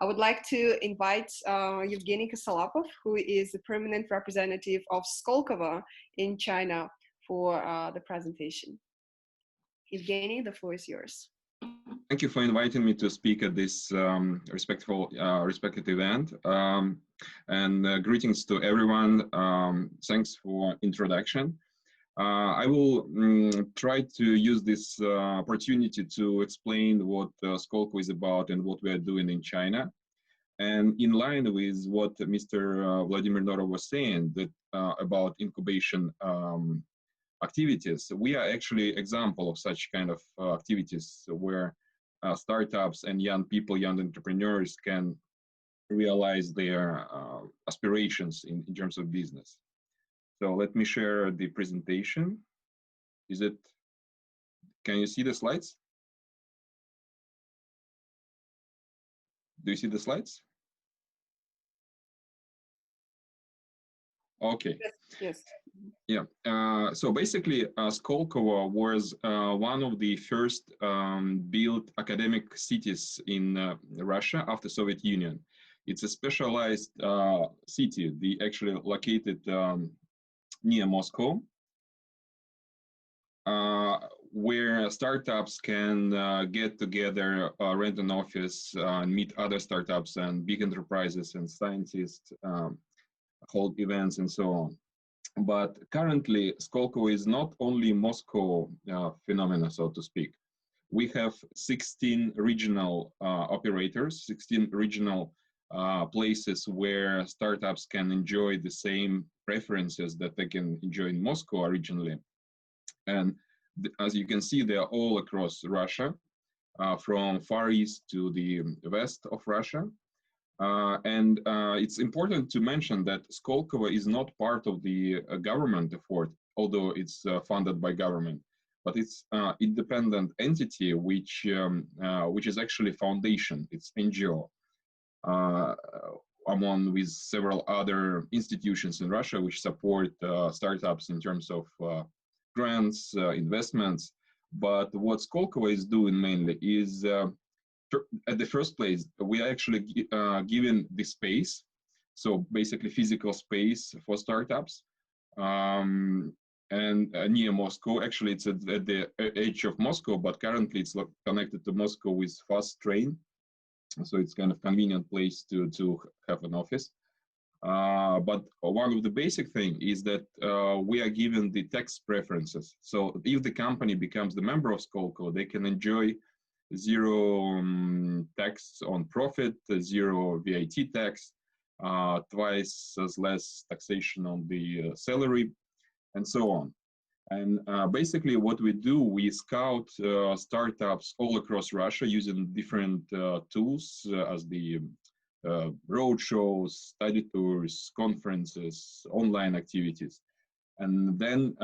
I would like to invite Evgeny Kosolapov, who is the permanent representative of SKOLKOVO in China, for the presentation. Evgeny, the floor is yours. Thank you for inviting me to speak at this respected event. Greetings to everyone. Thanks for introduction. I will try to use this opportunity to explain what SKOLKOVO is about and what we are doing in China. And in line with what Mr. Vladimir Norov was saying that, about incubation activities, we are actually example of such kind of activities where startups and young people, young entrepreneurs can realize their aspirations in terms of business. So let me share the presentation. Can you see the slides? Do you see the slides? Okay. Yes. Yeah. So basically, SKOLKOVO was one of the first built academic cities in Russia after Soviet Union. It's a specialized city, actually located near Moscow, where startups can get together, rent an office, meet other startups and big enterprises and scientists, hold events and so on. But currently, SKOLKOVO is not only Moscow phenomena, so to speak. We have 16 regional operators, 16 regional places where startups can enjoy the same preferences that they can enjoy in Moscow originally. And as you can see, they are all across Russia, from Far East to the west of Russia. It's important to mention that SKOLKOVO is not part of the government effort, although it's funded by government, but it's an independent entity which is actually a foundation. It's NGO, among with several other institutions in Russia which support startups in terms of grants, investments. But what SKOLKOVO is doing mainly is at the first place, we are actually giving the space, so basically physical space for startups, and near Moscow. Actually, it's at the edge of Moscow, but currently it's connected to Moscow with fast train, so it's kind of convenient place to have an office. But one of the basic thing is that we are given the tax preferences. So if the company becomes the member of SKOLKOVO, they can enjoy zero tax on profit, zero VAT tax, twice as less taxation on the salary, and so on. And basically what we do, we scout startups all across Russia using different tools as the road shows, study tours, conferences, online activities. And then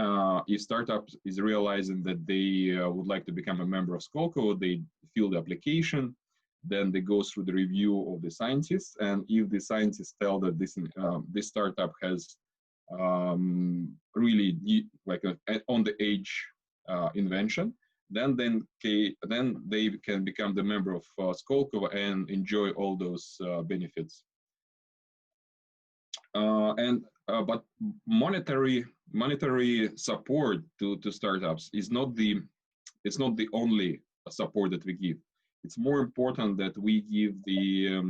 if startup is realizing that they would like to become a member of SKOLKOVO, they fill the application, then they go through the review of the scientists. And if the scientists tell that this startup has really like an on the edge invention, then they can become the member of SKOLKOVO and enjoy all those benefits. But monetary support to startups is not the only support that we give. It's more important that we give the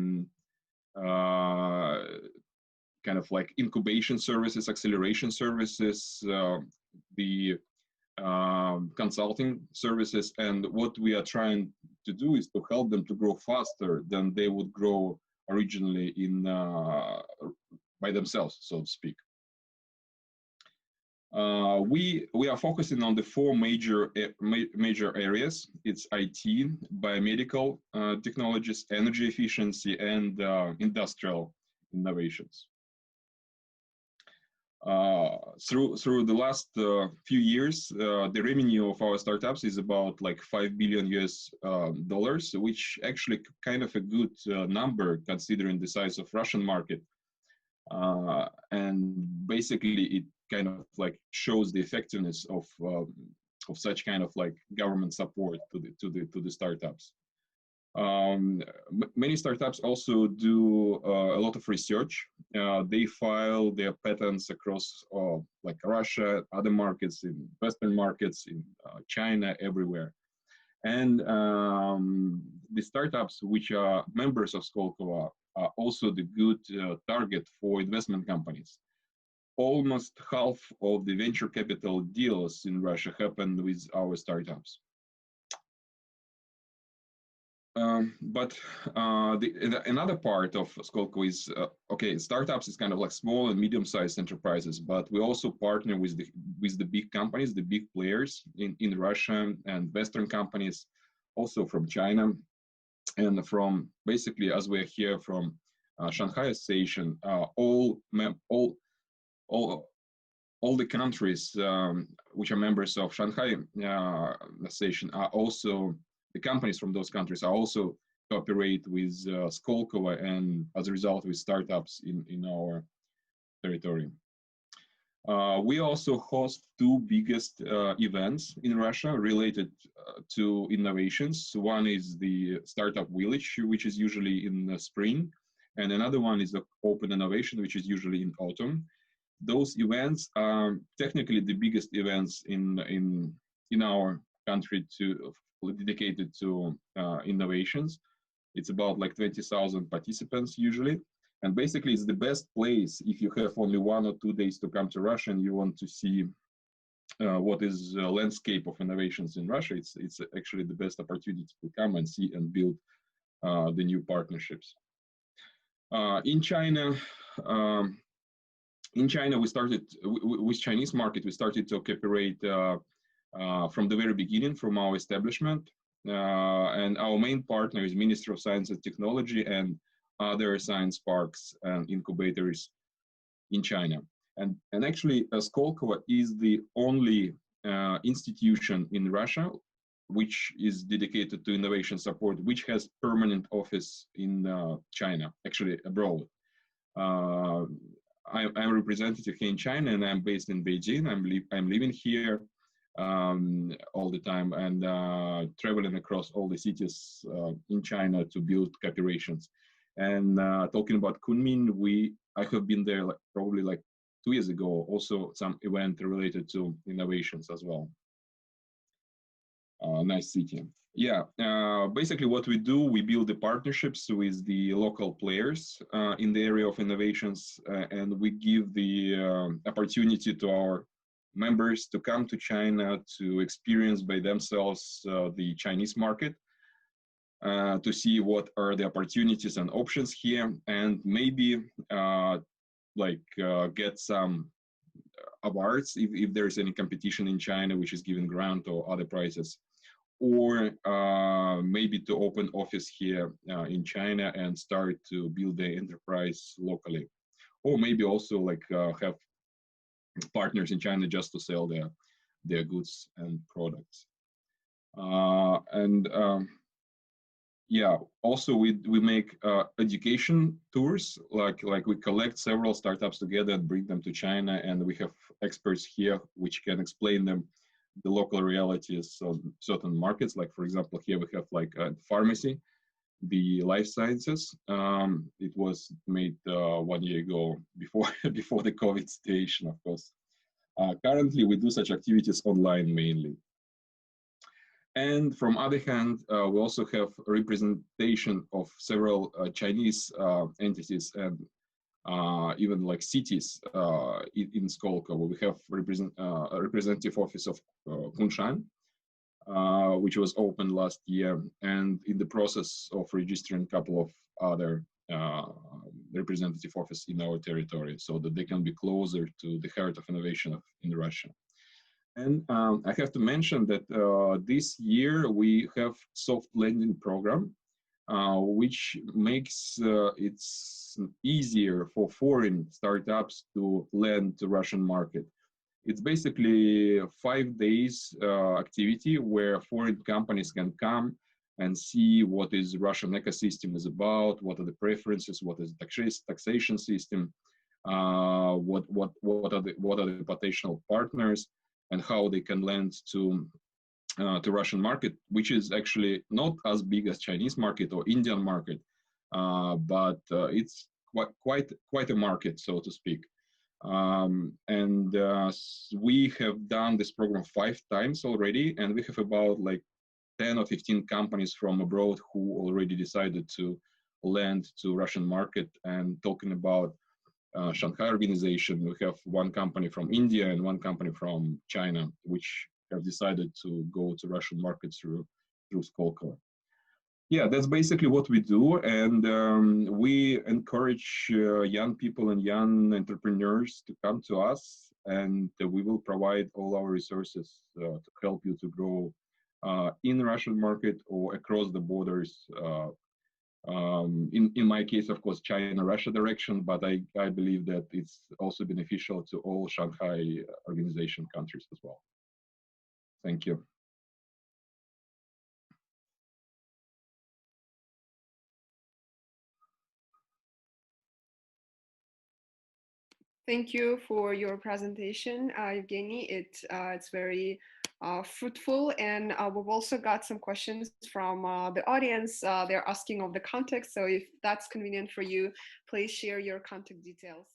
kind of like incubation services, acceleration services, the consulting services, and what we are trying to do is to help them to grow faster than they would grow originally in by themselves, so to speak. We are focusing on the four major areas. It's IT, biomedical technologies, energy efficiency, and industrial innovations. Through the last few years, the revenue of our startups is about like $5 billion US, which actually kind of a good number considering the size of Russian market. And basically, it kind of like shows the effectiveness of such kind of like government support to the startups. Many startups also do a lot of research. They file their patents across like Russia, other markets, in Western markets, in China, everywhere. And the startups which are members of Skolkovo are also the good target for investment companies. Almost half of the venture capital deals in Russia happened with our startups. Another part of Skolkovo is, okay, startups is kind of like small and medium-sized enterprises, but we also partner with the big companies, the big players in Russia, and Western companies, also from China, and from basically, as we're here from Shanghai Association, all the countries which are members of Shanghai Association are also, the companies from those countries are also cooperate with Skolkovo, and as a result with startups in our territory. We also host two biggest events in Russia related to innovations. One is the Startup Village, which is usually in the spring, and another one is the Open Innovation, which is usually in autumn. Those events are technically the biggest events in our country dedicated to innovations. It's about like 20,000 participants usually. And basically it's the best place if you have only 1 or 2 days to come to Russia and you want to see what is the landscape of innovations in Russia. It's actually the best opportunity to come and see and build the new partnerships. In China, we started with Chinese market. We started to cooperate from the very beginning, from our establishment, and our main partner is Ministry of Science and Technology and other science parks and incubators in China. And actually, Skolkovo is the only institution in Russia which is dedicated to innovation support, which has permanent office in China, actually abroad. I'm a representative here in China, and I'm based in Beijing. I'm living here all the time and traveling across all the cities in China to build cooperations. And talking about Kunming, I have been there probably 2 years ago, also some event related to innovations as well. Nice city. Yeah, basically what we do, we build the partnerships with the local players in the area of innovations, and we give the opportunity to our members to come to China to experience by themselves the Chinese market, to see what are the opportunities and options here, and maybe get some awards if there's any competition in China which is giving grant or other prizes, or maybe to open office here in China and start to build the enterprise locally, or maybe also have partners in China just to sell their goods and products. Yeah, also we make education tours, like we collect several startups together and bring them to China, and we have experts here which can explain them the local realities of certain markets. Like for example, here we have pharmacy, the life sciences. It was made 1 year ago before the COVID situation, of course. Currently, we do such activities online mainly. And from other hand, we also have representation of several Chinese entities and even cities in Skolkovo. We have a representative office of Kunshan, which was opened last year, and in the process of registering a couple of other representative offices in our territory so that they can be closer to the heart of innovation in Russia. And I have to mention that this year we have soft landing program, which makes it easier for foreign startups to land to Russian market. It's basically 5 days activity where foreign companies can come and see what is Russian ecosystem is about, what are the preferences, what is taxation system, what are the potential partners, and how they can lend to to Russian market, which is actually not as big as Chinese market or Indian market, but it's quite a market, so to speak. We have done this program 5 times already, and we have about like 10 or 15 companies from abroad who already decided to land to Russian market. And talking about Shanghai organization, we have one company from India and one company from China, which have decided to go to Russian market through Skolkovo. Yeah, that's basically what we do, and we encourage young people and young entrepreneurs to come to us, and we will provide all our resources to help you to grow in the Russian market or across the borders. In my case, of course, China-Russia direction, but I believe that it's also beneficial to all Shanghai organization countries as well. Thank you. Thank you for your presentation, Evgeny. It's very fruitful, and we've also got some questions from the audience. They're asking of the context, so if that's convenient for you, please share your contact details.